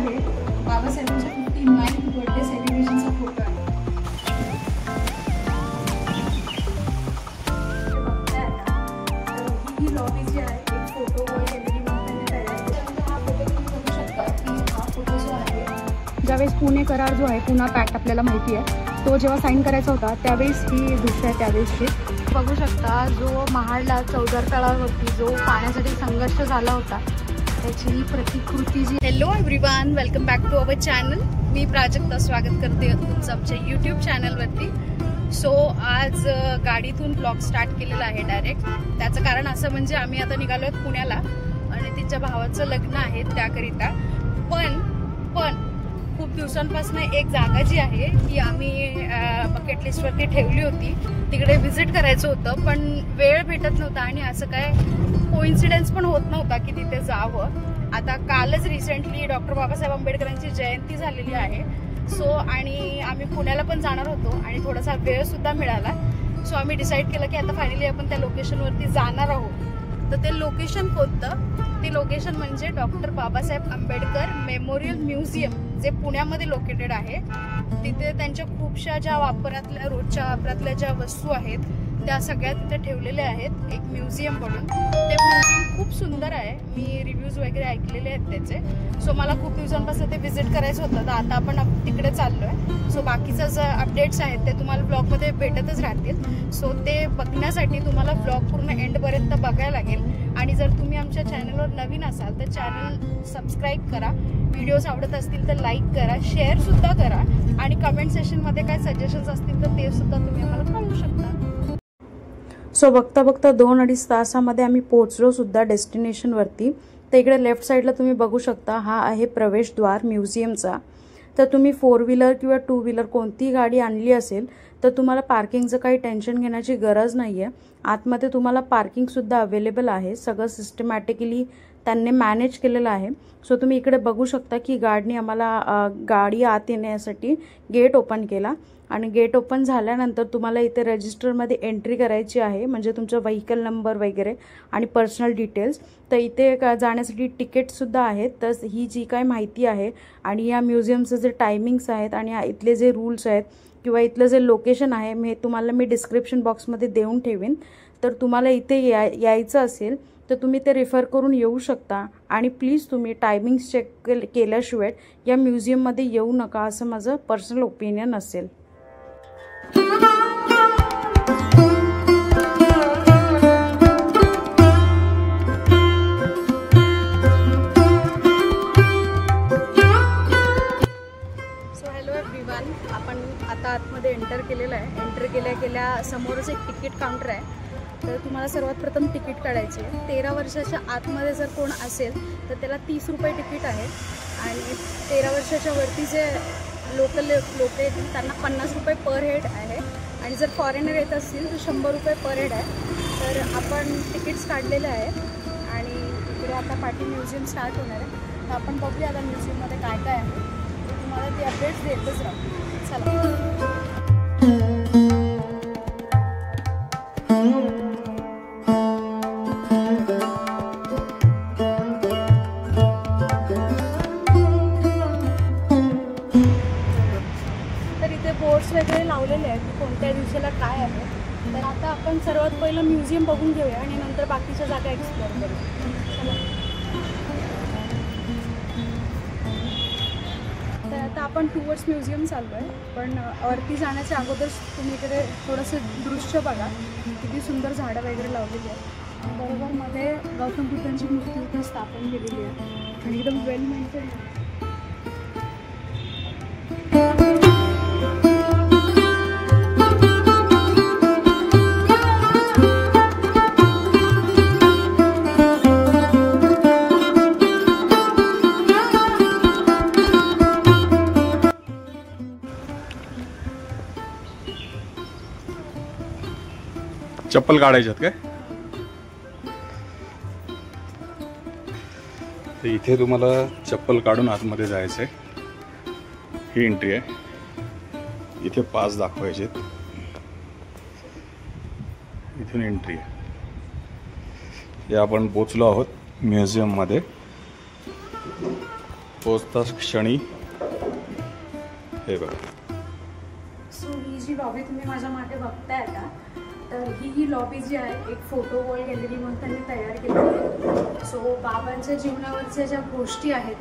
आहे बाबासाहेबांच्या 59th birthday सेलिब्रेशनचा photo आहे। बघताय आता ही लॉबी जी आहे एक फोटो व गॅलरी बनवण्यात तयार आहे। हा फोटो तुम्ही बघू शकता की हा फोटो जो आहे ज्यावेळेस पुणे करार जो आहे पुन्हा पॅक्ट आपल्याला माहिती आहे तो जेव्हा साईन करायचा होता त्यावेळेस ही दिसते त्यावेळेसची बघू शकता जो महाडला चौदार तळावरती जो पाण्यासाठी संघर्ष झाला होता त्याची प्रतिकृती जी। Hello everyone, welcome back to our channel. मी प्राजक्ता स्वागत करते तुमचं आमच्या यूट्यूब चॅनलवरती। सो आज गाडीतून ब्लॉग स्टार्ट केलेला आहे डायरेक्ट। त्याचं कारण असं म्हणजे आम्ही आता निघालो आहोत पुण्याला आणि तिच्या भावाचं लग्न आहे त्याकरिता। पण खूप दिवसांपासून एक जागा जी आहे ती आम्ही बकेट लिस्टवरती ठेवली होती, तिकडे व्हिजिट करायचं होतं पण वेळ भेटत नव्हता आणि असं काय कोइन्सिडन्स पण होत नव्हता की तिथे जावं। आता कालच रिसेंटली डॉक्टर बाबासाहेब आंबेडकरांची जयंती झालेली आहे सो आणि आम्ही पुण्याला पण जाणार होतो आणि थोडासा वेळ सुद्धा मिळाला सो आम्ही डिसाईड केलं की आता फायनली आपण त्या लोकेशनवरती जाणार आहोत। तर ते लोकेशन कोणतं? ते लोकेशन म्हणजे doctor Babasaheb Ambedkar memorial museum जे पुण्यामध्ये लोकेटेड आहे। तिथे त्यांच्या खूपशा ज्या वापरातल्या रोजच्या वापरातल्या ज्या वस्तू आहेत त्या सगळ्या तिथे ठेवलेल्या आहेत एक म्युझियम म्हणून। ते म्युझियम खूप सुंदर आहे, मी रिव्ह्यूज वगैरे ऐकलेले आहेत त्याचे। सो मला खूप दिवसांपासून ते व्हिजिट करायचं होतं तर आता आपण तिकडे चाललोय। सो बाकीचं जे अपडेट्स आहेत ते तुम्हाला ब्लॉगमध्ये भेटतच राहतील। सो ते बघण्यासाठी तुम्हाला ब्लॉग पूर्ण एंडपर्यंत बघायला लागेल आणि जर तुम्ही आमच्या चॅनलवर नवीन असाल तर चॅनल सबस्क्राईब करा, व्हिडिओज आवडत असतील तर लाईक करा, शेअर सुद्धा करा आणि कमेंट सेशनमध्ये काय सजेशन्स असतील तर ते सुद्धा तुम्ही आम्हाला कळवू शकता। सो बघता बघता 2-2.5 तासामध्ये आम्ही पोहोचलो सुद्धा डेस्टिनेशनवरती। तर इकडे लेफ्ट साईडला तुम्ही बघू शकता हा आहे प्रवेशद्वार म्युझियमचा। तर तुम्ही 4 व्हीलर किंवा 2 व्हीलर कोणतीही गाडी आणली असेल तर तुम्हाला पार्किंगचं काही टेन्शन घेण्याची गरज नाही आहे। आतमध्ये तुम्हाला पार्किंगसुद्धा अवेलेबल आहे, सगळं सिस्टमॅटिकली त्यांनी मॅनेज केलेलं आहे। सो तुम्ही इकडे बघू शकता की गार्डने आम्हाला गाडी आत येण्यासाठी गेट ओपन केला आणि गेट ओपन झाल्यानंतर तुम्हाला इथे रजिस्टरमध्ये एंट्री करायची आहे म्हणजे तुमचा व्हेकल नंबर वगैरे आणि पर्सनल डिटेल्स। तर इथे जाण्यासाठी तिकीटसुद्धा आहेत। तर ही जी काय माहिती आहे आणि या म्युझियमचं जे टायमिंग्स आहेत आणि इथले जे रूल्स आहेत किंवा इथलं जे लोकेशन आहे मी डिस्क्रिप्शन बॉक्समध्ये देऊन ठेवीन। तर तुम्हाला इथे यायचं असेल तर तुम्ही ते रेफर करून येऊ शकता आणि प्लीज तुम्ही टायमिंग्स चेक केल्याशिवाय या म्युझियममध्ये येऊ नका असं माझं पर्सनल ओपिनियन असेल। आपण आता आतमध्ये एंटर केलेलं आहे। एंटर केल्या समोरच एक तिकीट काउंटर आहे। तर तुम्हाला सर्वात प्रथम तिकीट काढायचे आहे। 13 वर्षाच्या आतमध्ये जर कोण असेल तर त्याला 30 रुपये तिकीट आहे आणि 13 वर्षाच्या वरती जे लोकल लोक येतील त्यांना 50 रुपये पर हेड आहे आणि जर फॉरेनर येत असतील तर 100 रुपये पर हेड आहे। तर आपण तिकीट्स काढलेले आहेत आणि इकडे आता पाठी म्युझियम स्टार्ट होणार आहे। तर आपण बघूया आता म्युझियममध्ये काय काय आहे, तुम्हाला ते अपडेट्स देतच राहू। चला तर इथे बोर्ड्स वगैरे लावलेले आहेत की कोणत्या दिवसाला काय आहे। तर आता आपण सर्वात पहिलं म्युझियम बघून घेऊया आणि नंतर बाकीच्या जागा एक्सप्लोअर करूया। चला तर आता आपण टुवर्ड्स म्युझियम चाललो आहे पण वरती जाण्याच्या अगोदर तुम्ही इकडे थोडंसं दृश्य बघा, किती सुंदर झाडं वगैरे लावलेली आहेत। बरोबर मध्ये गौतम बुद्धांची मूर्ती इथे स्थापन केलेली आहे आणि एकदम वेल मेंटेन आहे। चप्पल काढायच्यात काय? तर इथे तुम्हाला चप्पल काढून आतमध्ये जायचंय। ही एंट्री आहे, इथे पास दाखवायचे, इथून एंट्री आहे। हे आपण पोचलो आहोत म्युझियम मध्ये। पोचताच क्षणी हे बघा. सो ही जी लॉबी तुम्ही माझ्या मागे बघताय का, तर ही लॉबी जी आहे एक फोटो वॉल गॅलरी म्हणून त्यांनी तयार केली आहे. सो बाबांच्या जीवनावरच्या ज्या गोष्टी आहेत,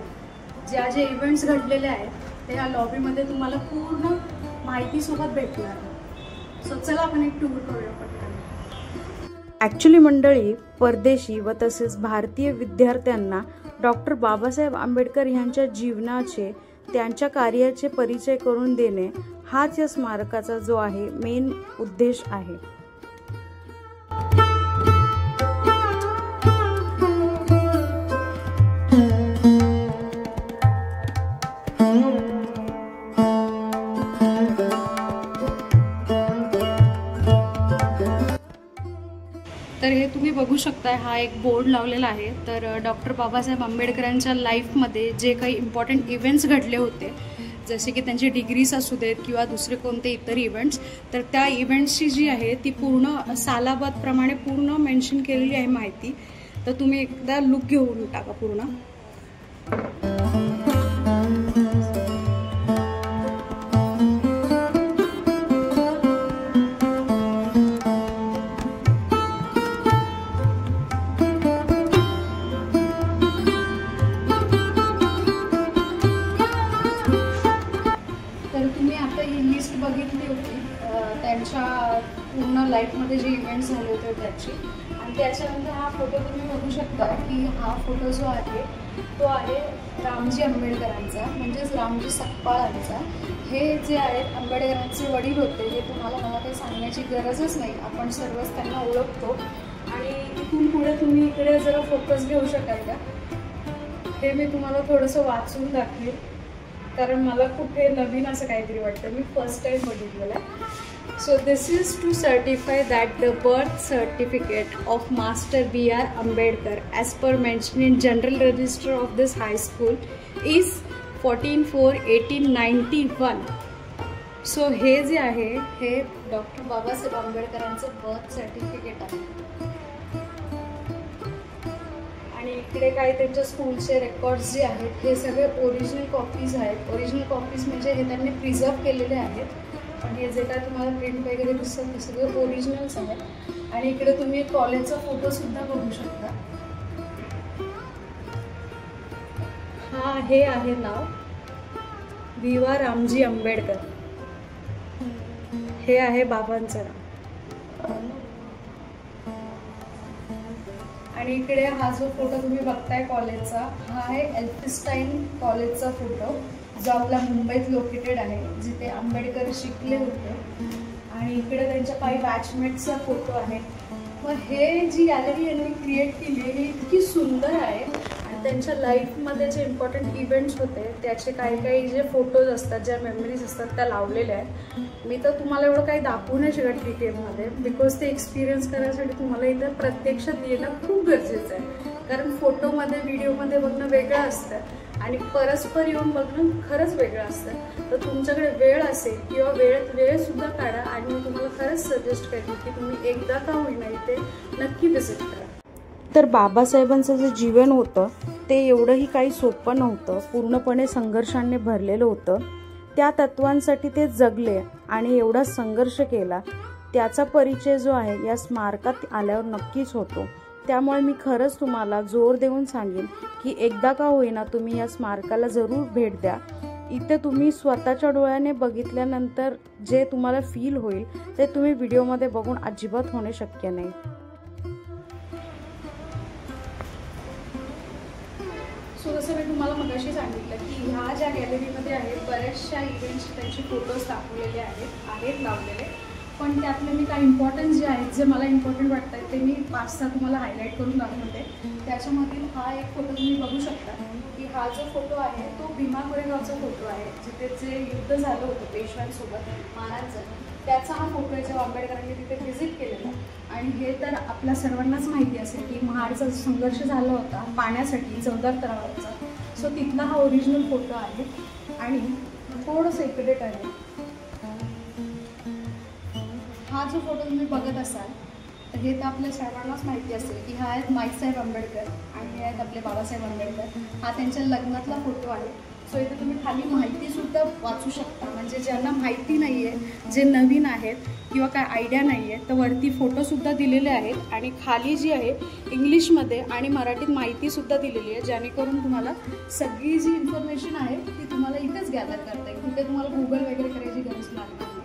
जे इव्हेंट्स घडलेले आहेत ते ह्या लॉबीमध्ये तुम्हाला पूर्ण माहितीसोबत भेटणार. सो चला आपण एक टूर करूया पटकन. ॲक्च्युली मंडळी, परदेशी व तसेच भारतीय विद्यार्थ्यांना डॉक्टर बाबासाहेब आंबेडकर यांच्या जीवनाचे, त्यांच्या कार्याचे परिचय करून देणे हाच या स्मारकाचा जो आहे मेन उद्देश आहे. तर हे तुम्ही बघू शकताय, हा एक बोर्ड लावलेला आहे. तर डॉक्टर बाबासाहेब आंबेडकरांच्या लाईफमध्ये जे काही इम्पॉर्टंट इव्हेंट्स घडले होते, जसे की त्यांची डिग्रीज असू देत किंवा दुसरे कोणते इतर इव्हेंट्स, तर त्या इव्हेंट्सची जी आहे ती पूर्ण सालाबादप्रमाणे पूर्ण मेन्शन केलेली आहे माहिती. तर तुम्ही एकदा लुक घेऊन टाका पूर्ण. बघितली होती त्यांच्या पूर्ण लाईफमध्ये जे इव्हेंट्स झाले होते त्याची. आणि त्याच्यानंतर हा फोटो तुम्ही बघू शकता की हा फोटो जो आहे तो आहे रामजी आंबेडकरांचा, म्हणजेच रामजी सकपाळांचा. हे जे आहेत आंबेडकरांचे वडील होते, हे तुम्हाला मला काही सांगण्याची गरजच नाही, आपण सर्वच त्यांना ओळखतो. आणि इथून पुढे तुम्ही इकडे जरा फोकस घेऊ शकाल का, हे मी तुम्हाला थोडंसं वाचून दाखवेल, कारण मला खूप हे नवीन असं काहीतरी वाटतं, मी फर्स्ट टाईम बघितलेलं आहे. So this is to certify that the birth certificate of master B.R. Ambedkar as per mention in general register of this high school is 14/4/1891. So हे जे आहे हे डॉक्टर बाबासाहेब आंबेडकरांचं बर्थ सर्टिफिकेट आहे. आणि इकडे काही त्यांच्या स्कूलचे रेकॉर्ड्स जे आहेत हे सगळे ओरिजिनल कॉपीज आहेत. ओरिजिनल कॉपीज म्हणजे हे त्यांनी प्रिझर्व केलेले आहेत, पण हे जे काय तुम्हाला प्रिंट वगैरे दिसतं ते सगळे ओरिजिनल्स आहेत. आणि इकडे तुम्ही कॉलेजचा फोटोसुद्धा बघू शकता. हा हे आहे नाव V.R. रामजी आंबेडकर, हे आहे बाबांचं नाव. आणि इकडे हा जो फोटो तुम्ही बघताय कॉलेजचा, हा आहे एल्फिस्टाईन कॉलेजचा फोटो, जो आपला मुंबईत लोकेटेड आहे, जिथे आंबेडकर शिकले होते. आणि इकडे त्यांच्या काही बॅचमेट्सचा फोटो आहे. मग हे जी गॅलरी यांनी क्रिएट केली ही इतकी सुंदर आहे. आणि त्यांच्या लाईफमध्ये जे इम्पॉर्टंट इव्हेंट्स होते त्याचे काही जे फोटोज असतात, ज्या मेमरीज असतात त्या लावलेल्या आहेत. मी तर तुम्हाला एवढं काही दाखवू नाही शकत डिटेलमध्ये, बिकॉज ते एक्सपिरियन्स करण्यासाठी तुम्हाला इथं प्रत्यक्षात येणं खूप गरजेचं आहे. कारण फोटोमध्ये व्हिडिओमध्ये बघणं वेगळं असतं आणि परस्पर येऊन बघणं खरंच वेगळं असतं. तर तुमच्याकडे वेळ असेल किंवा वेळसुद्धा काढा. आणि मी तुम्हाला खरंच सजेस्ट करेन की तुम्ही एकदा का होईना इथे नक्की व्हिजिट करा. तर बाबासाहेबांचं जे जीवन होतं ते एवढंही काही सोपं नव्हतं, पूर्णपणे संघर्षाने भरलेलं होतं. त्या तत्वांसाठी ते जगले आणि एवढा संघर्ष केला, त्याचा परिचय जो आहे या स्मारकात आल्यावर नक्कीच होतो. त्यामुळे मी खरंच तुम्हाला जोर देऊन सांगेन की एकदा का होईना तुम्ही या स्मारकाला जरूर भेट द्या. इथे तुम्ही स्वतःच्या डोळ्याने बघितल्यानंतर जे तुम्हाला फील होईल ते तुम्ही व्हिडिओमध्ये बघून अजिबात होणे शक्य नाही. सो जसं मी तुम्हाला मगाशी सांगितलं की ह्या ज्या गॅलरीमध्ये आहे बऱ्याचशा इव्हेंट्सचे त्यांचे फोटोज दाखवलेले आहेत लावलेले. पण त्यातले मी काही इम्पॉर्टन्स जे आहेत, जे मला इम्पॉर्टंट वाटत आहेत, ते मी 5-6 तुम्हाला हायलाईट करून दाखवते. त्याच्यामधील हा एक फोटो तुम्ही बघू शकता की हा जो फोटो आहे तो भीमा कोरेगावचा फोटो आहे, जिथे जे युद्ध झालं होतं पेशव्यांसोबत महाराजांचं, त्याचा हा फोटो आहे, जेव्हा आंबेडकरांनी तिथे व्हिजिट केलेला. आणि हे तर आपल्या सर्वांनाच माहिती असेल की महाडचा संघर्ष झाला होता पाण्यासाठी चौदार तलावाचा. सो तिथला हा ओरिजिनल फोटो आहे. आणि थोडंसं इकडे आहे, हा जो फोटो तुम्ही बघत असाल तर हे तर आपल्या सर्वांनाच माहिती असेल की हा आहेत माईसाहेब आंबेडकर आणि हे आहेत आपले बाबासाहेब आंबेडकर. हा त्यांच्या लग्नातला फोटो आहे. सो इथे तुम्ही खाली माहितीसुद्धा वाचू शकता. म्हणजे ज्यांना माहिती नाही आहे, जे नवीन आहेत किंवा काय आयडिया नाही आहे, तर वरती फोटोसुद्धा दिलेले आहेत आणि खाली जी आहे इंग्लिशमध्ये आणि मराठीत माहितीसुद्धा दिलेली आहे, जेणेकरून तुम्हाला सगळी जी इन्फॉर्मेशन आहे ती तुम्हाला इथेच गॅदर करता येईल. कुठे तुम्हाला गुगल वगैरे करायची गरज लागणार नाही.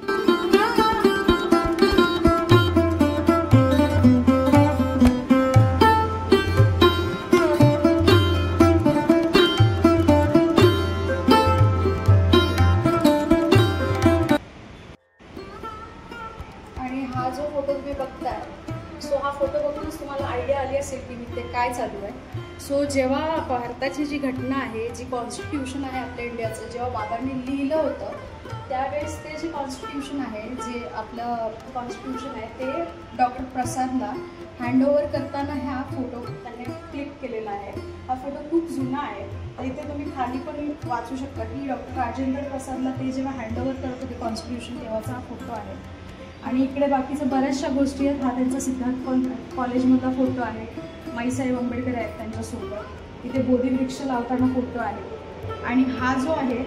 आणि हा जो फोटो तुम्ही बघताय, सो हा फोटो बघूनच तुम्हाला आयडिया आली असेल की ते काय चालू आहे. सो जेव्हा भारताची जी घटना आहे, जी कॉन्स्टिट्यूशन आहे आपल्या इंडियाचं, जेव्हा बाबांनी लिहिलं होतं त्यावेळेस ते जे कॉन्स्टिट्यूशन आहे, जे आपलं कॉन्स्टिट्यूशन आहे ते डॉक्टर प्रसादला हँडओव्हर करताना हा फोटो त्यांनी क्लिक केलेला आहे. हा फोटो खूप जुना आहे. इथे तुम्ही खाली पण वाचू शकता की डॉक्टर राजेंद्र प्रसादला ते जेव्हा हँडओव्हर करत होते कॉन्स्टिट्यूशन, तेव्हाचा हा फोटो आहे. आणि इकडे बाकीचं बऱ्याचशा गोष्टी आहेत. हा त्यांचा सिद्धार्थ कॉलेजमधला फोटो आहे. माईसाहेब आंबेडकर आहेत त्यांच्यासोबत. इथे बोधिवृक्ष लावताना फोटो आहे. आणि हा जो आहे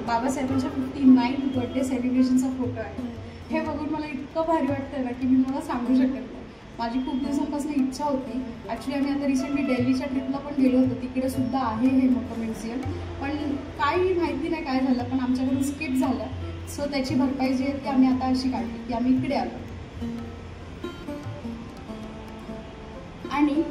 बाबासाहेबांच्या 59th बर्थडे सेलिब्रेशनचा फोटो आहे. हे बघून मला इतकं भारी वाटतं ना की मी मला सांगू शकत नाही. माझी खूप दिवसांपासून इच्छा होती. ॲक्च्युली आम्ही आता रिसेंटली दिल्लीच्या ट्रिपला पण गेलो होतो, तिकडे सुद्धा आहे हे मोठं म्युझियम. पण काही माहिती नाही काय झालं, पण आमच्याकडून स्किप झालं. सो त्याची भरपाई जी आहे ती आम्ही आता अशी काढली की आम्ही इकडे आलो. आणि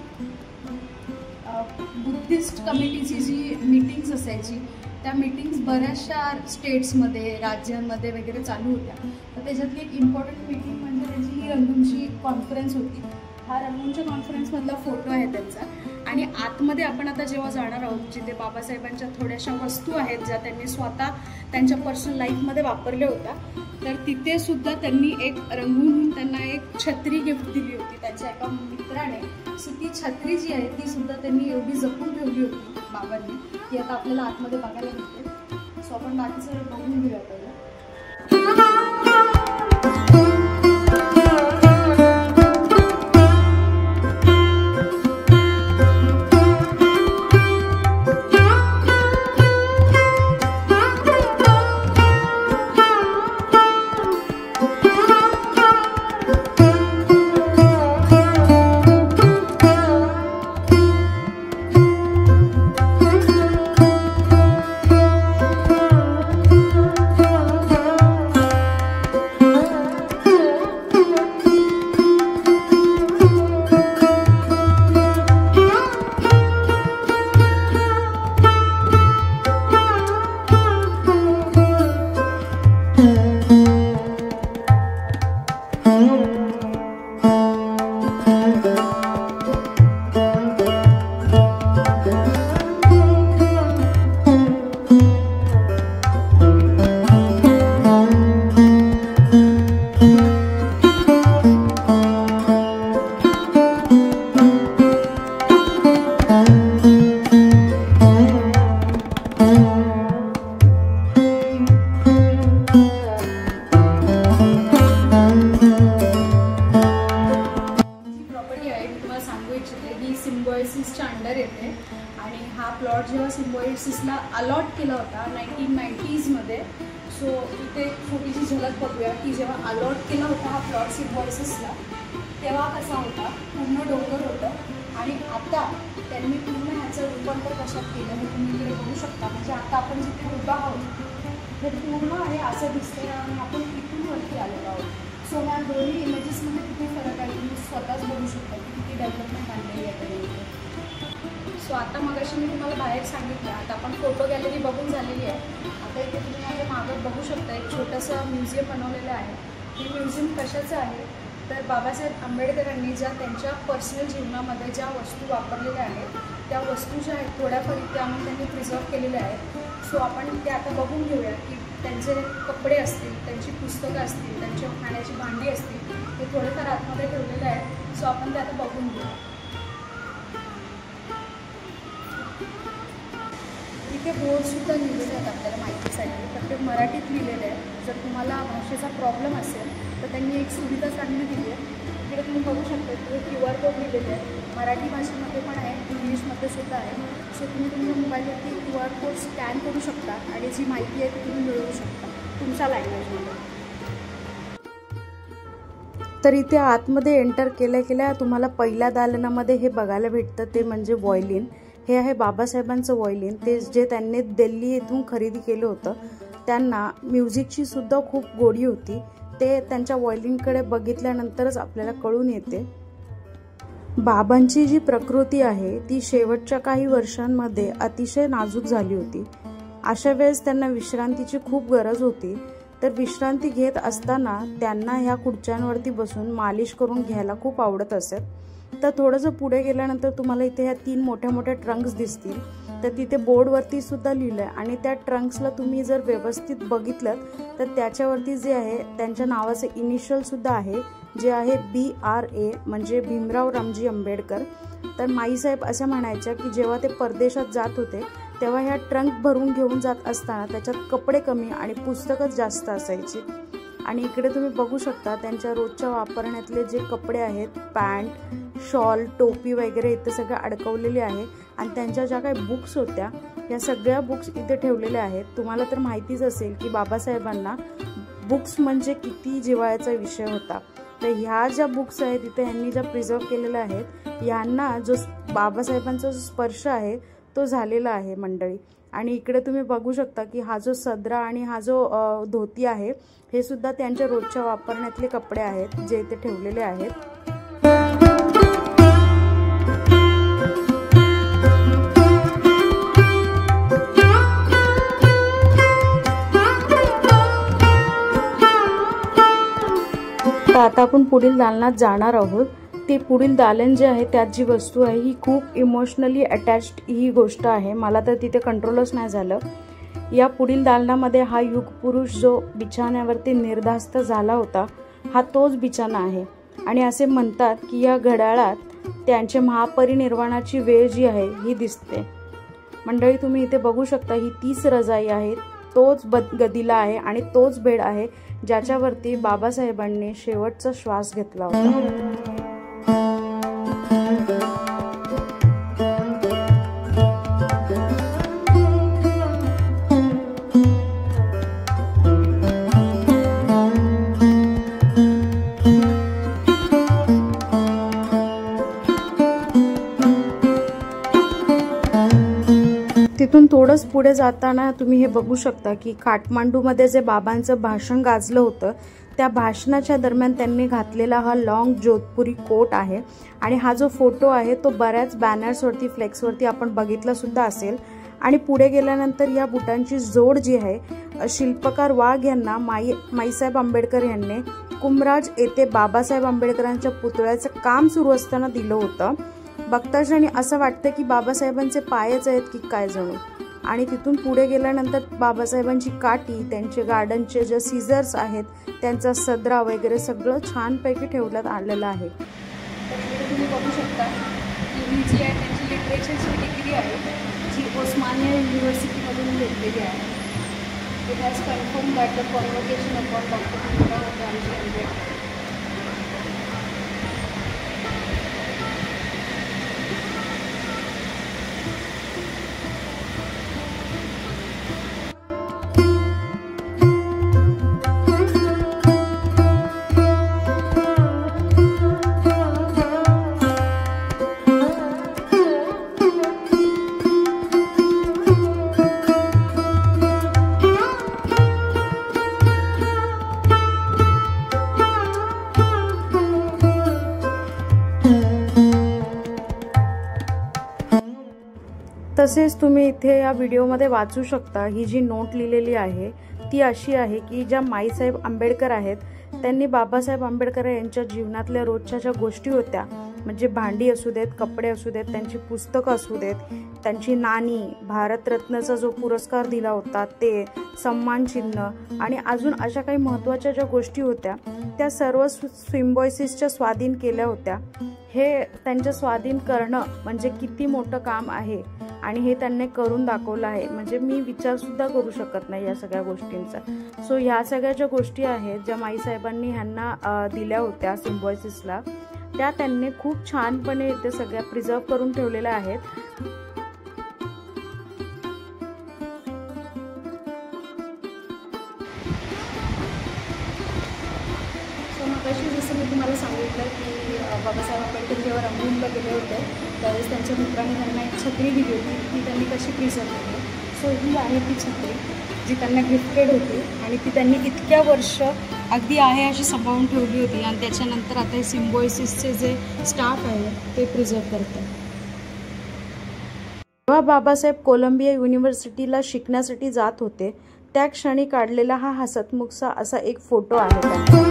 बुद्धिस्ट कमिटीची जी मीटिंग्स असायची, त्या मीटिंग्स बऱ्याचशा स्टेट्समध्ये, राज्यांमध्ये वगैरे चालू होत्या. तर त्याच्यातली एक इम्पॉर्टंट मीटिंग म्हणजे त्याची ही रंगूनची कॉन्फरन्स होती. हा रंगूनच्या कॉन्फरन्समधला फोटो आहे त्यांचा. आणि आतमध्ये आपण आता जेव्हा जाणार आहोत, जिथे बाबासाहेबांच्या थोड्याशा वस्तू आहेत ज्या त्यांनी स्वतः त्यांच्या पर्सनल लाईफमध्ये वापरल्या होत्या, तर तिथे सुद्धा त्यांनी एक रंगून त्यांना एक छत्री गिफ्ट दिली होती त्यांच्या एका मित्राने. सो ती छत्री जी आहे ती सुद्धा त्यांनी एवढी जपून ठेवली होती बाबांनी, की आता आपल्याला आतमध्ये बघायला मिळते. सो आपण बाकीचं बघून घेऊया पहिलं. सिम्बॉयसिसच्या अंडर येते. आणि हा प्लॉट जेव्हा सिम्बॉयसिसला अलॉट केला होता 1990sमध्ये, सो इथे छोटीशी झलक बघूया की जेव्हा अलॉट केला होता हा प्लॉट सिम्बॉयसिसला, तेव्हा कसा होता, पूर्ण डोंगर होतं. आणि आता त्यांनी पूर्ण ह्याचं रूपांतर कशात केलं हे तुम्ही इकडे बघू शकता. म्हणजे आता आपण जिथे उभा आहोत हे पूर्ण आहे असं दिसतंय आणि आपण इथून वरती आलेलो आहोत. सो ह्या दोन्ही इमेजेसमध्ये किती फरक आहे तुम्ही स्वतःच बघू शकता की किती डेव्हलपमेंट आणलेली आहे त्याच्यामध्ये. सो आता मगाशी मी तुम्हाला बाहेर सांगितलं, आता आपण फोटो गॅलरी बघून झालेली आहे. आता इथे तुम्ही माझ्या मागं बघू शकता एक छोटंसं म्युझियम बनवलेलं आहे. हे म्युझियम कशाचं आहे तर बाबासाहेब आंबेडकरांनी ज्या त्यांच्या पर्सनल जीवनामध्ये ज्या वस्तू वापरलेल्या आहेत त्या वस्तू ज्या आहेत थोड्याफार इथे आणून त्यांनी प्रिझर्व केलेल्या आहेत. सो आपण ते आता बघून घेऊया की त्यांचे कपडे असतील, त्यांची पुस्तकं असतील, त्यांच्या खाण्याची भांडी असतील, हे थोडेफार आतमध्ये ठेवलेलं आहे. सो आपण ते आता बघून घेऊया. इथे बोर्डसुद्धा लिहिलेले आहेत आपल्याला माहितीसाठी, तर ते मराठीत लिहिलेले आहे. जर तुम्हाला भाषेचा प्रॉब्लेम असेल तर त्यांनी एक सुविधा चांगली दिली आहे इकडे तुम्ही बघू शकता की हे QR कोड लिहिलेले आहे, मराठी भाषेमध्ये पण आहे, इंग्लिशमध्ये सुद्धा आहे. सो तुम्ही तुमच्या मोबाईलवरती QR कोड स्कॅन करू शकता आणि जी माहिती आहे ती तुम्ही मिळवू शकता तुमच्या लँग्वेजमध्ये. तर इथे आतमध्ये एंटर केल्या केल्या तुम्हाला पहिल्या दालनामध्ये हे बघायला भेटतं, ते म्हणजे व्हायोलिन. हे आहे बाबासाहेबांचं व्हायोलिन, ते जे त्यांनी दिल्ली येथून खरेदी केलं होतं. त्यांना म्युझिकची सुद्धा खूप गोडी होती, ते त्यांच्या व्हायोलिनकडे बघितल्यानंतरच आपल्याला कळून येते. बाबांची जी प्रकृती आहे ती शेवटच्या काही वर्षांमध्ये अतिशय नाजूक झाली होती. अशा वेळेस त्यांना विश्रांतीची खूप गरज होती. तर विश्रांती घेत असताना त्यांना ह्या खुर्च्यांवरती बसून मालिश करून घ्यायला खूप आवडत असत. तर थोडंसं पुढे गेल्यानंतर तुम्हाला इथे ह्या 3 मोठ्या मोठ्या ट्रंक्स दिसतील. तर तिथे बोर्डवरती सुद्धा लिहिलं आहे आणि त्या ट्रंक्सला तुम्ही जर व्यवस्थित बघितलं तर त्याच्यावरती जे आहे त्यांच्या नावाचं इनिशियलसुद्धा आहे, जे आहे BRA म्हणजे भीमराव रामजी आंबेडकर. तर माईसाहेब असं म्हणायच्या की जेव्हा ते परदेशात जात होते तेव्हा ह्या ट्रंक भरून घेऊन जात असताना त्याच्यात कपडे कमी आणि पुस्तकच जास्त असायची. आणि इकडे तुम्ही बघू शकता त्यांच्या रोजच्या वापरण्यातले जे कपडे आहेत, पॅन्ट, शॉल, टोपी वगैरे इथे सगळं अडकवलेले आहे. आणि त्यांच्या ज्या काही बुक्स होत्या या सगळ्या बुक्स इथे ठेवलेल्या आहेत. तुम्हाला तर माहितीच असेल की बाबासाहेबांना बुक्स म्हणजे किती जिव्हाळ्याचा विषय होता. तर ह्या ज्या बुक्स आहेत इथे यांनी ज्या प्रिझर्व केलेल्या आहेत, यांना जो बाबासाहेबांचा जो स्पर्श आहे तो झालेला आहे मंडळी. आणि इकडे तुम्ही बघू शकता की हा जो सदरा आणि हा जो धोती आहे हे सुद्धा त्यांच्या रोजच्या वापरण्यातले कपडे आहेत जे इथे ठेवलेले आहेत. तर आता आपण पुढील दालनात जाणार आहोत. ते पुढील दालन जे आहे त्यात जी वस्तू आहे ही खूप इमोशनली अटॅच्ड ही गोष्ट आहे. मला तर तिथे कंट्रोलच नाही झालं. या पुढील दालनामध्ये हा युगपुरुष जो बिछाण्यावरती निर्धास्त झाला होता हा तोच बिछाना आहे. आणि असे म्हणतात की या घड्याळात त्यांचे महापरिनिर्वाणाची वेळ जी आहे ही दिसते. मंडळी तुम्ही इथे बघू शकता ही 30 रजाई आहे, तोच गदिला आहे आणि तोच बेड आहे ज्याच्यावरती बाबासाहेबांनी शेवटचा श्वास घेतला होता. तिथून थोडंच पुढे जाताना तुम्ही हे बघू शकता की काठमांडूमध्ये जे बाबांचं भाषण गाजलं होतं त्या भाषणाच्या दरम्यान त्यांनी घातलेला हा लॉंग जोधपुरी कोट आहे. आणि हा जो फोटो आहे तो बऱ्याच बॅनर्सवरती, फ्लेक्सवरती आपण बघितला सुद्धा असेल. आणि पुढे गेल्यानंतर या बुटांची जोड जी आहे शिल्पकार वाघ यांना माईसाहेब आंबेडकर यांनी कुंभराज येथे बाबासाहेब आंबेडकरांच्या पुतळ्याचं काम सुरू असताना दिलं होतं. बघताक्षणी असं वाटतं की बाबासाहेबांचे पायच आहेत की काय जणू. आणि तिथून पुढे गेल्यानंतर बाबासाहेबांची काठी, त्यांचे गार्डनचे जे सीझर्स आहेत, त्यांचा सदरा वगैरे सगळं छानपैकी ठेवण्यात आलेलं आहे. तुम्ही बघू शकता की ही जी आहे त्यांची लिटरेचरची डिग्री आहे जी ओस्मानिया युनिव्हर्सिटीमधून घेतलेली आहे. It has confirm that the convocation upon doctor Bhimrao Ramji Ambedkar. तसेच तुम्ही इथे या व्हिडिओमध्ये वाचू शकता ही जी नोट लिहिलेली आहे ती अशी आहे की ज्या माईसाहेब आंबेडकर आहेत त्यांनी बाबासाहेब आंबेडकर यांच्या जीवनातल्या रोजच्या ज्या गोष्टी होत्या, म्हणजे भांडी असू देत, कपडे असू देत, त्यांची पुस्तकं असू देत, त्यांची नाणी, भारतरत्नचा जो पुरस्कार दिला होता ते, सन्मान चिन्ह आणि अजून अशा काही महत्त्वाच्या ज्या गोष्टी होत्या त्या सर्व सिम्बॉयसिसच्या स्वाधीन केल्या होत्या. हे त्यांच्या स्वाधीन करणं म्हणजे किती मोठं काम आहे आणि हे त्यांनी करून दाखवलं आहे. म्हणजे मी विचारसुद्धा करू शकत नाही या सगळ्या गोष्टींचा. सो ह्या सगळ्या ज्या गोष्टी आहेत ज्या माईसाहेबांनी ह्यांना दिल्या होत्या सिम्बॉयसिसला त्या त्यांनी खूप छानपणे इथे सगळ्या प्रिझर्व करून ठेवलेल्या आहेत. मगाशी जसं मी तुम्हाला सांगितलं की बाबासाहेब आंबेडकर जेव्हा रंगभूमीला गेले होते त्यावेळेस त्यांच्या मित्रांनी त्यांना एक छत्री दिली होती, ती त्यांनी कशी प्रिझर्व केली. सो ही आहे ती छत्री जी त्यांना गिफ्टेड होती आणि ती त्यांनी इतक्या वर्ष अगदी आहे अशी सांभाळून ठेवली होती आणि त्याच्यानंतर आता हे सिम्बॉयसिसचे जे स्टाफ आहे ते प्रिझर्व करतात. जेव्हा बाबासाहेब कोलंबिया युनिव्हर्सिटीला शिकण्यासाठी जात होते त्या क्षणी काढलेला हा हसतमुखचा असा एक फोटो आहे त्यांचा.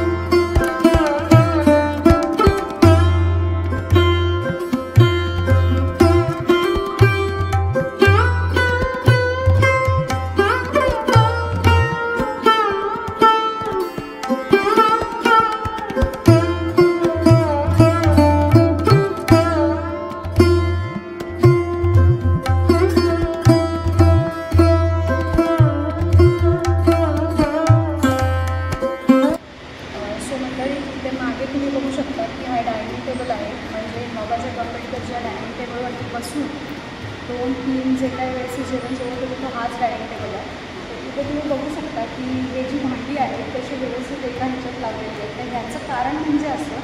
बसून 2-3 जे काही वेळेस जेवण जेवत होतं तो हाच डायनिंग टेबल आहे. तर तिथे तुम्ही बघू शकता की हे जी भांडी आहेत तशी व्यवस्थित एका ह्याच्यात लावलेली आहे. तर ह्याचं कारण म्हणजे असं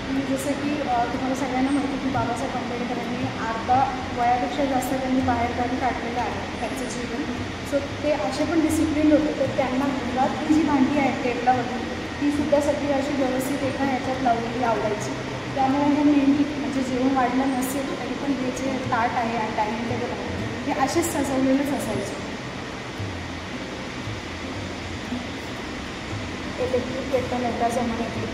की जसं की तुम्हाला सगळ्यांना माहिती की बाबासाहेब आंबेडकरांनी अर्धा वयापेक्षा जास्त त्यांनी बाहेरगावी काढलेलं आहे त्यांचं जीवन. सो ते असे पण डिसिप्लिन होते. तर त्यांना घरातली जी भांडी आहेत टेबलावरती तीसुद्धा सगळी अशी व्यवस्थित एका ह्याच्यात लावलेली आवडायची. त्यामुळे हे नेहमी म्हणजे जेवण वाढलं नसेल तरी पण हे जे ताट आहे आणि डायनिंग टेबल आहे हे असेच सजवलेलेच असायचे. इलेक्ट्रिक केटल एका जमान्यातली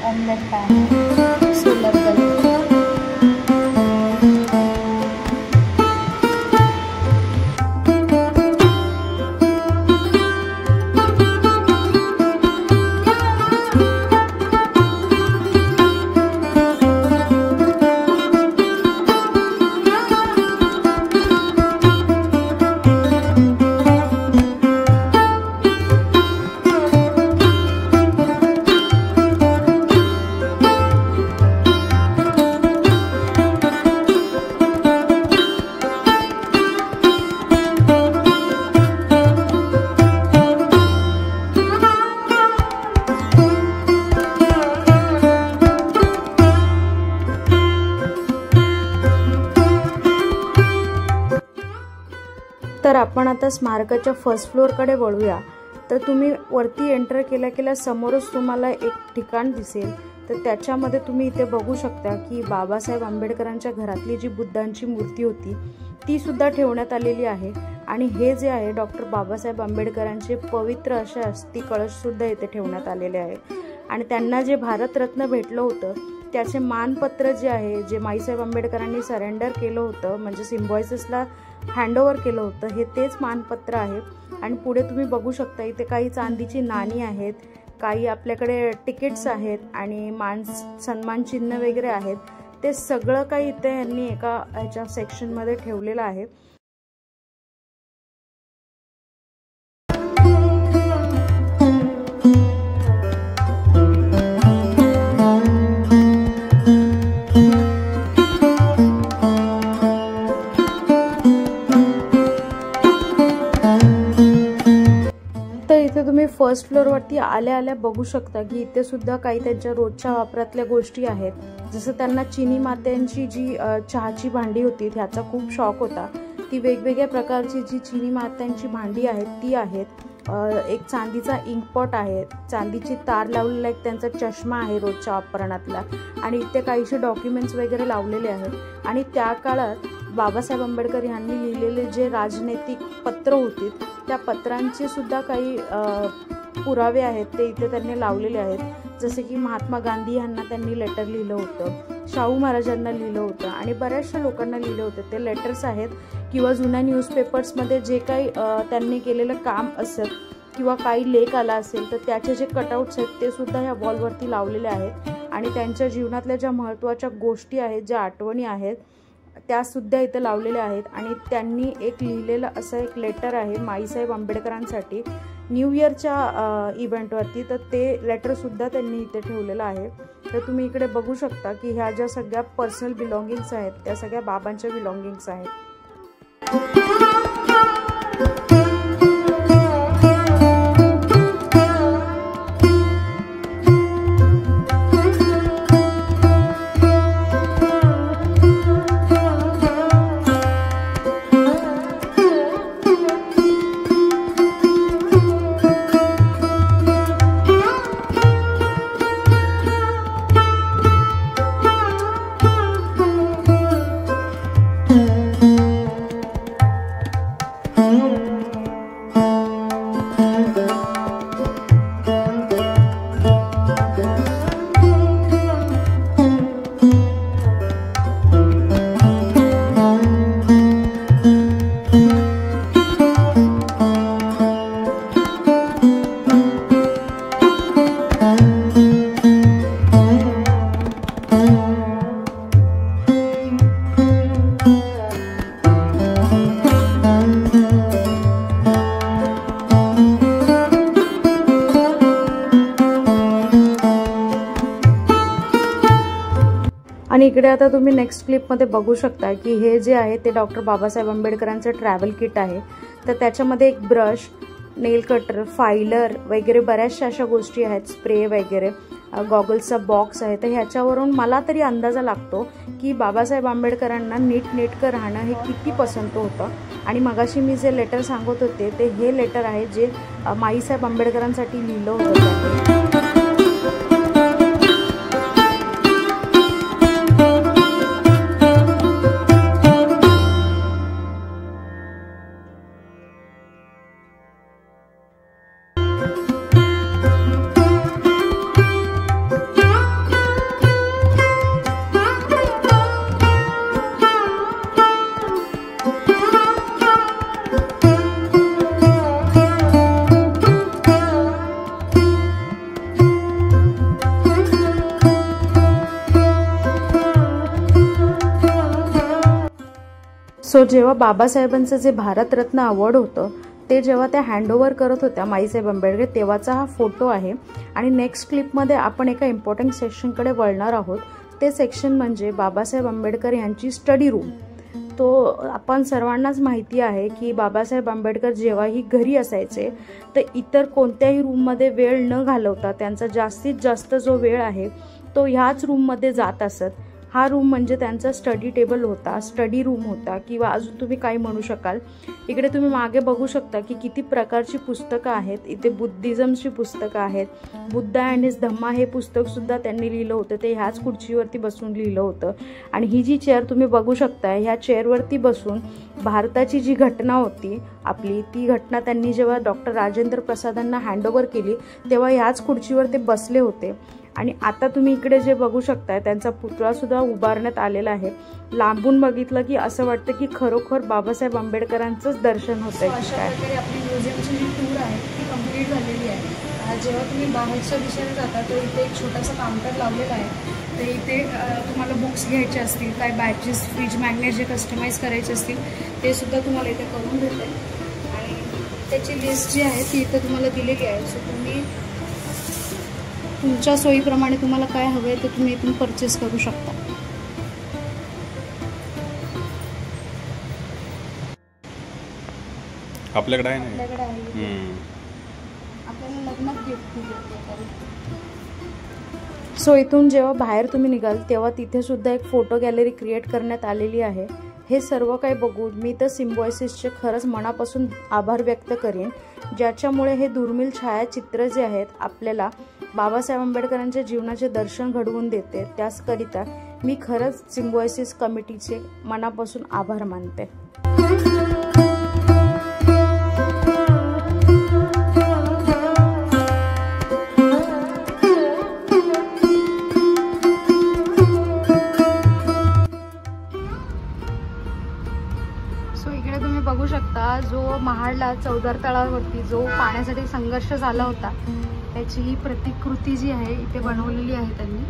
ऑमलेट पॅन सोलर कलर. तर आपण आता स्मारकाच्या फर्स्ट फ्लोअरकडे वळूया. तर तुम्ही वरती एंटर केल्या केल्या समोरच तुम्हाला एक ठिकाण दिसेल. तर त्याच्यामध्ये तुम्ही इथे बघू शकता की बाबासाहेब आंबेडकरांच्या घरातली जी बुद्धांची मूर्ती होती ती सुद्धा ठेवण्यात आलेली आहे. आणि हे जे आहे डॉक्टर बाबासाहेब आंबेडकरांचे पवित्र असे अस्थि कळशसुद्धा इथे ठेवण्यात आलेले आहे. आणि त्यांना जे भारतरत्न भेटलं होतं त्याचे मानपत्र जे आहे जे माईसाहेब आंबेडकरांनी सरेंडर केलं होतं म्हणजे सिम्बॉयसिसला हँडओव्हर केलं होतं हे तेच मानपत्र आहे. आणि पुढे तुम्ही बघू शकता इथे काही चांदीची नाणी आहेत, काही आपल्याकडे तिकीट्स आहेत आणि सन्मान चिन्ह वगैरे आहेत. ते सगळं काही इथे यांनी एका ह्याच्या सेक्शनमध्ये ठेवलेलं आहे. तुम्ही फर्स्ट फ्लोअरवरती आल्या आल्या बघू शकता की इथे सुद्धा काही त्यांच्या रोजच्या वापरातल्या गोष्टी आहेत. जसं त्यांना चिनी मात्यांची जी चहाची भांडी होती ह्याचा खूप शौक होता. ती वेगवेगळ्या प्रकारची जी चिनी मात्यांची भांडी आहेत ती आहेत. एक चांदीचा इंकपॉट आहे, चांदीची तार लावलेला एक त्यांचा चष्मा आहे रोजच्या वापरण्यातला. आणि इथे काहीशे डॉक्युमेंट्स वगैरे लावलेले आहेत. आणि त्या काळात बाबासाहेब आंबेडकर यांनी लिहिलेले जे राजनैतिक पत्र होती त्या पत्रांचे सुद्धा काही पुरावे आहेत ते इथे त्यांनी लावलेले आहेत. जसे की महात्मा गांधी यांना त्यांनी लेटर लिहिलं होतं, शाहू महाराजांना लिहिलं होतं आणि बऱ्याचशा लोकांना लिहिलं होतं. ते लेटर्स आहेत किंवा जुन्या न्यूजपेपर्समध्ये जे काही त्यांनी केलेलं काम असेल किंवा काही लेख आला असेल तर त्याचे जे कटआउट्स आहेत ते सुद्धा ह्या वॉलवरती लावलेले आहेत. आणि त्यांच्या जीवनातल्या ज्या महत्त्वाच्या गोष्टी आहेत, ज्या आठवणी आहेत त्यासुद्धा इथं लावलेल्या आहेत. आणि त्यांनी एक लिहिलेलं असं एक लेटर आहे माईसाहेब आंबेडकरांसाठी न्यू इयरच्या इव्हेंटवरती, तर ते लेटरसुद्धा त्यांनी इथे ठेवलेलं आहे. तर तुम्ही इकडे बघू शकता की ह्या ज्या सगळ्या पर्सनल बिलॉंगिंग्स आहेत त्या सगळ्या बाबांच्या बिलॉंगिंग्स आहेत. आणि इकडे आता तुम्ही नेक्स्ट क्लिपमध्ये बघू शकता की हे जे आहे ते डॉक्टर बाबासाहेब आंबेडकरांचं ट्रॅव्हल किट आहे. तर त्याच्यामध्ये एक ब्रश, नेल कटर, फायलर वगैरे बऱ्याचशा अशा गोष्टी आहेत, स्प्रे वगैरे, गॉगल्सचा बॉक्स आहे. तर ह्याच्यावरून मला तरी अंदाजा लागतो की बाबासाहेब आंबेडकरांना नीटनेटकं राहणं हे किती पसंत होतं. आणि मगाशी मी जे लेटर सांगत होते ते हे लेटर आहे जे माईसाहेब आंबेडकरांसाठी लिहिलं होतं. सो जेव्हा बाबासाहेबांचं जे भारतरत्न अवॉर्ड होतं ते जेव्हा त्या हँडओव्हर करत होत्या माईसाहेब आंबेडकर, तेव्हाचा हा फोटो आहे. आणि नेक्स्ट क्लिपमध्ये आपण एका इम्पॉर्टंट सेक्शनकडे वळणार आहोत. ते सेक्शन म्हणजे बाबासाहेब आंबेडकर यांची स्टडी रूम. तो आपण सर्वांनाच माहिती आहे की बाबासाहेब आंबेडकर जेव्हाही घरी असायचे तर इतर कोणत्याही रूममध्ये वेळ न घालवता त्यांचा जास्तीत जास्त जो वेळ आहे तो ह्याच रूममध्ये जात असत. हा रूम म्हणजे त्यांचा स्टडी टेबल होता, स्टडी रूम होता, किंवा अजून तुम्ही काय म्हणू शकाल. इकडे तुम्ही मागे बघू शकता की किती प्रकारची पुस्तकं आहेत. इथे बुद्धिझमची पुस्तकं आहेत. बुद्धा अँड हिज धम्मा हे पुस्तकसुद्धा त्यांनी लिहिलं होतं. ते ह्याच खुर्चीवरती बसून लिहिलं होतं. आणि ही जी चेअर तुम्ही बघू शकता, ह्या चेअरवरती बसून भारताची जी घटना होती आपली, ती घटना त्यांनी जेव्हा डॉक्टर राजेंद्र प्रसादांना हँडओव्हर केली तेव्हा ह्याच खुर्चीवर ते बसले होते. आणि आता तुम्ही इकडे जे बघू शकताय त्यांचा पुतळा सुद्धा उभारण्यात आलेला आहे. लांबून बघितलं की असं वाटतं की खरोखर बाबासाहेब आंबेडकरांचंच दर्शन होतंय. अशा प्रकारे आपली म्युझियमची जी टूर आहे ती कंप्लीट झालेली आहे. जेव्हा तुम्ही बाहेरच्या दिशेने जाता तर इथे एक छोटासा काउंटर लावलेला आहे. तर इथे तुम्हाला बुक्स घ्यायचे असतील, काय बॅचेस, फ्रीज मॅग्नेट जे कस्टमाइज करायचे असतील ते सुद्धा तुम्हाला इथे करून भेटेल. आणि त्याची लिस्ट जी आहे ती इथे तुम्हाला दिलेली आहे. सो तुम्ही तुमच्या सोयीप्रमाणे तुम्हाला काय हवं आहे ते तुम्ही इथून परचेस करू शकता. आपल्याकडे आहे ना, आपल्याकडे आहे. आपल्याला लग्नात गिफ्ट दिलं. सो इथून जेव्हा बाहेर तुम्ही निघाल तेव्हा तिथे सुद्धा एक फोटो गॅलरी क्रिएट करण्यात आलेली आहे. हे सर्व काही बघून मी तर सिम्बॉयसिसचे खरंच मनापासून आभार व्यक्त करेन, ज्याच्यामुळे हे दुर्मिळ छायाचित्र जे आहेत आपल्याला बाबासाहेब आंबेडकरांच्या जीवनाचे दर्शन घडवून देते. त्याचकरिता मी खरंच सिम्बॉयसिस कमिटीचे मनापासून आभार मानते. बघू शकता जो महाडला चौदार तळावरती जो पाण्यासाठी संघर्ष झाला होता त्याची ही प्रतिकृती जी आहे इथे बनवलेली आहे त्यांनी.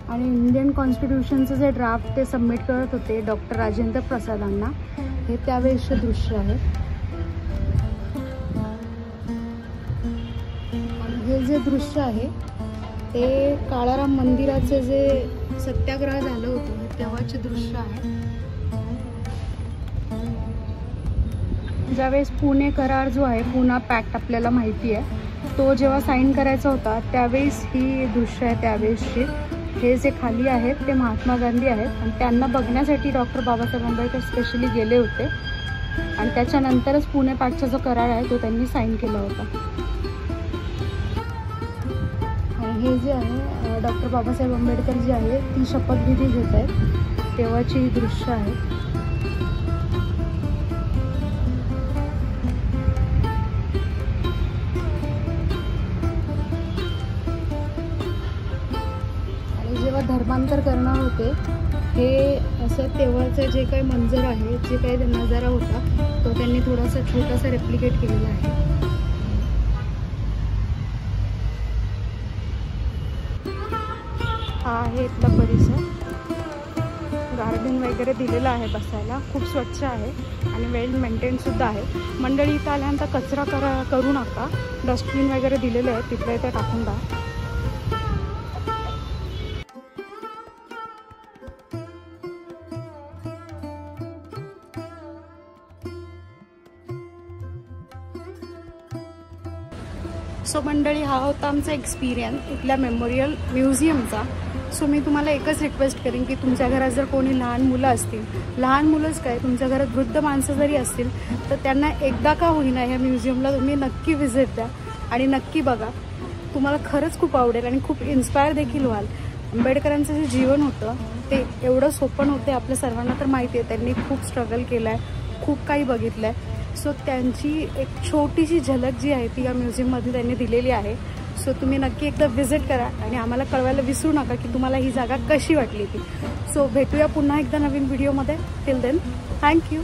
आणि इंडियन कॉन्स्टिट्यूशनचं जे ड्राफ्ट ते सबमिट करत होते डॉक्टर राजेंद्र प्रसादांना, हे त्यावेळेचे दृश्य आहे. हे जे दृश्य आहे ते काळाराम मंदिराचे जे सत्याग्रह झालं होतं तेव्हाचे दृश्य आहे. ज्यावेळेस पुणे करार जो आहे, पुणा पॅक्ट आपल्याला माहिती आहे, तो जेव्हा साईन करायचा होता त्यावेळेस ही दृश्य आहे. त्यावेळेसची हे जे खाली आहेत ते महात्मा गांधी आहेत आणि त्यांना बघण्यासाठी डॉक्टर बाबासाहेब आंबेडकर स्पेशली गेले होते आणि त्याच्यानंतरच पुणे पॅक्टचा जो करार आहे तो त्यांनी साईन केला होता. आणि हे जे आहे डॉक्टर बाबासाहेब आंबेडकर जे आहे ती शपथविधी घेत आहेत तेव्हाची ही दृश्य आहे. आणि जेव्हा धर्मांतर करणार होते हे असं तेव्हाचं जे काही मंजर आहे, जे काही नजारा होता तो त्यांनी थोडासा छोटासा रेप्लिकेट केलेला आहे. हा आहे इथला परिसर. गार्डन वगैरे दिलेलं आहे बसायला, खूप स्वच्छ आहे आणि वेल मेंटेन सुद्धा आहे. मंडळी इथं आल्यानंतर कचरा करू नका. डस्टबिन वगैरे दिलेले आहेत, तिथल्या इथे टाकून द्या. सो मंडळी, हा होता आमचा एक्सपिरियन्स इथल्या मेमोरियल म्युझियमचा. सो मी तुम्हाला एकच रिक्वेस्ट करेन की तुमच्या घरात जर कोणी लहान मुलं असतील, लहान मुलंच काय तुमच्या घरात वृद्ध माणसं जरी असतील तर त्यांना एकदा का होईना ह्या म्युझियमला तुम्ही नक्की व्हिजिट द्या आणि नक्की बघा. तुम्हाला खरंच खूप आवडेल आणि खूप इन्स्पायर देखील व्हाल. आंबेडकरांचं जे जीवन होतं ते एवढं सोपं नव्हते, आपल्या सर्वांना तर माहिती आहे. त्यांनी खूप स्ट्रगल केलं आहे, खूप काही बघितलं आहे. सो त्यांची एक छोटीशी झलक जी आहे ती या म्युझियममध्ये त्यांनी दिलेली आहे. सो तुम्ही नक्की एकदा व्हिजिट करा आणि आम्हाला कळवायला विसरू नका की तुम्हाला ही जागा कशी वाटली ती. सो भेटूया पुन्हा एकदा नवीन व्हिडिओमध्ये. Till then, thank you.